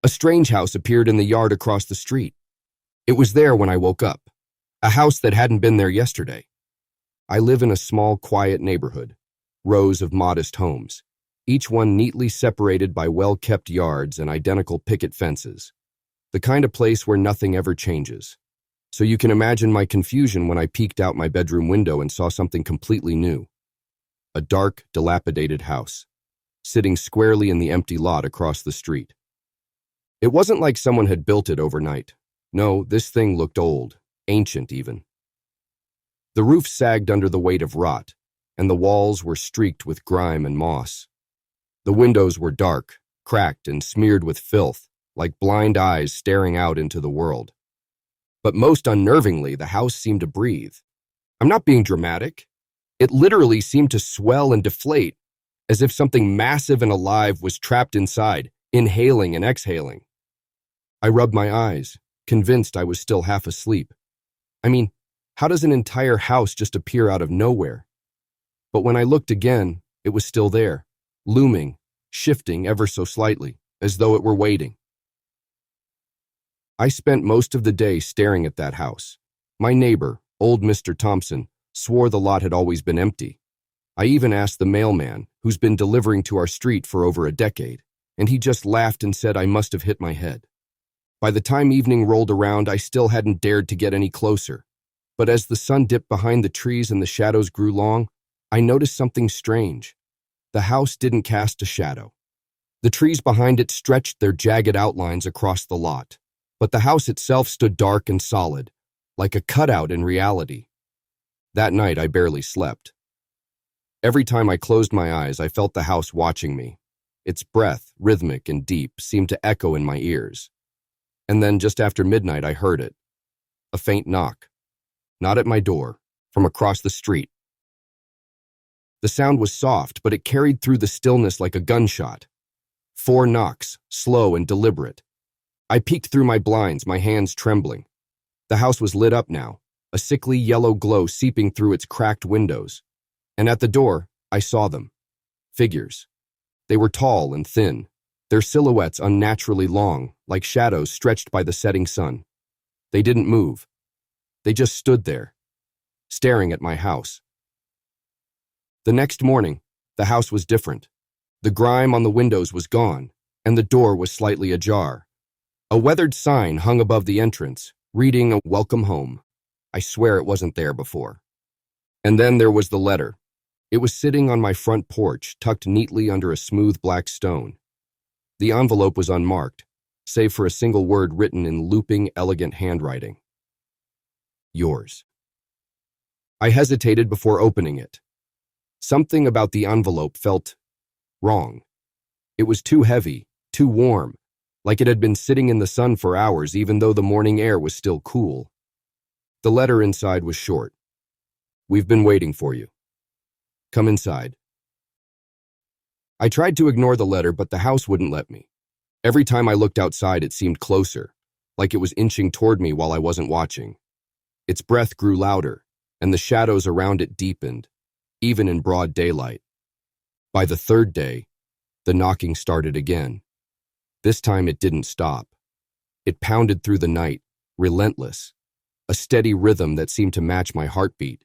A strange house appeared in the yard across the street. It was there when I woke up. A house that hadn't been there yesterday. I live in a small, quiet neighborhood. Rows of modest homes, each one neatly separated by well-kept yards and identical picket fences. The kind of place where nothing ever changes. So you can imagine my confusion when I peeked out my bedroom window and saw something completely new. A dark, dilapidated house, sitting squarely in the empty lot across the street. It wasn't like someone had built it overnight. No, this thing looked old, ancient even. The roof sagged under the weight of rot, and the walls were streaked with grime and moss. The windows were dark, cracked, and smeared with filth, like blind eyes staring out into the world. But most unnervingly, the house seemed to breathe. I'm not being dramatic. It literally seemed to swell and deflate, as if something massive and alive was trapped inside, inhaling and exhaling. I rubbed my eyes, convinced I was still half asleep. I mean, how does an entire house just appear out of nowhere? But when I looked again, it was still there, looming, shifting ever so slightly, as though it were waiting. I spent most of the day staring at that house. My neighbor, old Mr. Thompson, swore the lot had always been empty. I even asked the mailman, who's been delivering to our street for over a decade, and he just laughed and said I must have hit my head. By the time evening rolled around, I still hadn't dared to get any closer. But as the sun dipped behind the trees and the shadows grew long, I noticed something strange. The house didn't cast a shadow. The trees behind it stretched their jagged outlines across the lot, but the house itself stood dark and solid, like a cutout in reality. That night, I barely slept. Every time I closed my eyes, I felt the house watching me. Its breath, rhythmic and deep, seemed to echo in my ears. And then, just after midnight, I heard it. A faint knock. Not at my door, from across the street. The sound was soft, but it carried through the stillness like a gunshot. 4 knocks, slow and deliberate. I peeked through my blinds, my hands trembling. The house was lit up now, a sickly yellow glow seeping through its cracked windows. And at the door, I saw them. Figures. They were tall and thin, their silhouettes unnaturally long, like shadows stretched by the setting sun. They didn't move. They just stood there, staring at my house. The next morning, the house was different. The grime on the windows was gone, and the door was slightly ajar. A weathered sign hung above the entrance, reading, "Welcome home." I swear it wasn't there before. And then there was the letter. It was sitting on my front porch, tucked neatly under a smooth black stone. The envelope was unmarked, save for a single word written in looping, elegant handwriting. Yours. I hesitated before opening it. Something about the envelope felt wrong. It was too heavy, too warm, like it had been sitting in the sun for hours even though the morning air was still cool. The letter inside was short. "We've been waiting for you. Come inside." I tried to ignore the letter, but the house wouldn't let me. Every time I looked outside, it seemed closer, like it was inching toward me while I wasn't watching. Its breath grew louder, and the shadows around it deepened, even in broad daylight. By the 3rd day, the knocking started again. This time it didn't stop. It pounded through the night, relentless, a steady rhythm that seemed to match my heartbeat.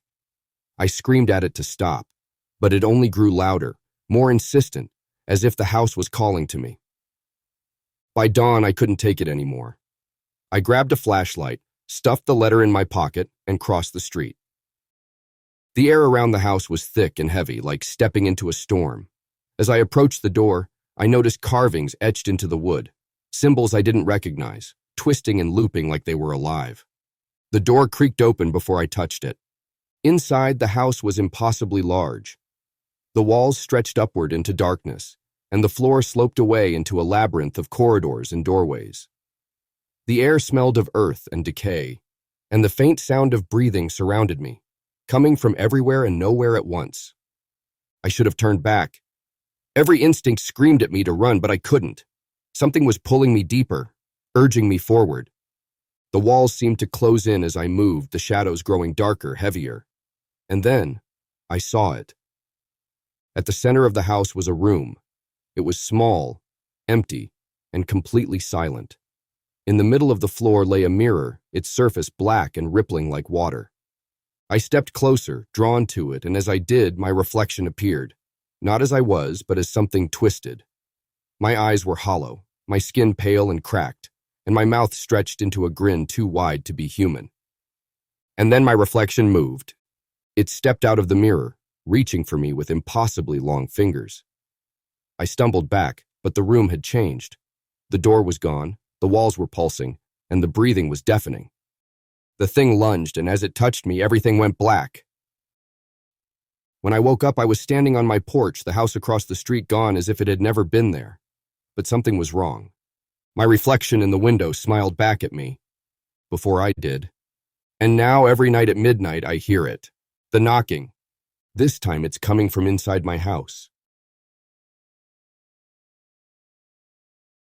I screamed at it to stop, but it only grew louder, more insistent, as if the house was calling to me. By dawn, I couldn't take it anymore. I grabbed a flashlight, stuffed the letter in my pocket, and crossed the street. The air around the house was thick and heavy, like stepping into a storm. As I approached the door, I noticed carvings etched into the wood, symbols I didn't recognize, twisting and looping like they were alive. The door creaked open before I touched it. Inside, the house was impossibly large. The walls stretched upward into darkness, and the floor sloped away into a labyrinth of corridors and doorways. The air smelled of earth and decay, and the faint sound of breathing surrounded me, coming from everywhere and nowhere at once. I should have turned back. Every instinct screamed at me to run, but I couldn't. Something was pulling me deeper, urging me forward. The walls seemed to close in as I moved, the shadows growing darker, heavier. And then, I saw it. At the center of the house was a room. It was small, empty, and completely silent. In the middle of the floor lay a mirror, its surface black and rippling like water. I stepped closer, drawn to it, and as I did, my reflection appeared. Not as I was, but as something twisted. My eyes were hollow, my skin pale and cracked, and my mouth stretched into a grin too wide to be human. And then my reflection moved. It stepped out of the mirror, reaching for me with impossibly long fingers. I stumbled back, but the room had changed. The door was gone, the walls were pulsing, and the breathing was deafening. The thing lunged, and as it touched me, everything went black. When I woke up, I was standing on my porch, the house across the street gone as if it had never been there. But something was wrong. My reflection in the window smiled back at me. Before I did. And now every night at midnight I hear it. The knocking. This time it's coming from inside my house.